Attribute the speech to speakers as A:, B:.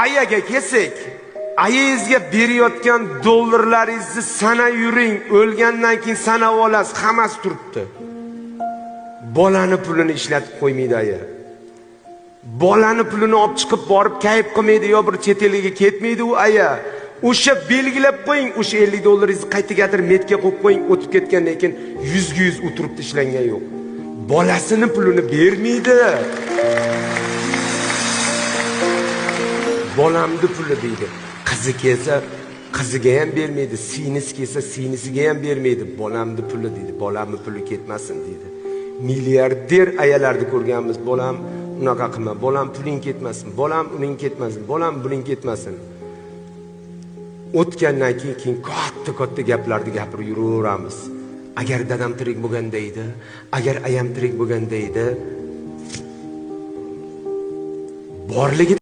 A: ayaga kelsak, ayangizga berayotgan dollarlaringizni sana yuring, o'lgandan keyin sanab olasiz, hammasi turibdi. Bolani pulini ishlatib qo'ymaydi aya. Bolani pulini olib chiqib borib kayf qilmaydi yo bir chet elga ketmaydi u aya. O'sha belgilab qo'ying, o'sha 50 dollaringizni qayta gatirib metga qo'yib qo'ying, o'tib ketgandan keyin 100 ga 100 o'tiribdi, ishlangan yo'q. Bolasini pulini bermaydi. Bolamni puli deydi. Qizi kelsa, qiziga ham bermaydi, sinisi kelsa, sinisiga ham bermaydi. Bolamni puli deydi. Bolamni puli ketmasin deydi. Milliarder ayalarni ko'rganmiz. Bolam unaqa qilma, bolam puling ketmasin, bolam uning ketmasin, bolam buning ketmasin. O'tgandan keyin katta gaplarni gapirib yuraveramiz. Agar dadam tirik bo'lganda edi, agar ayam tirik bo'lganda edi, borligi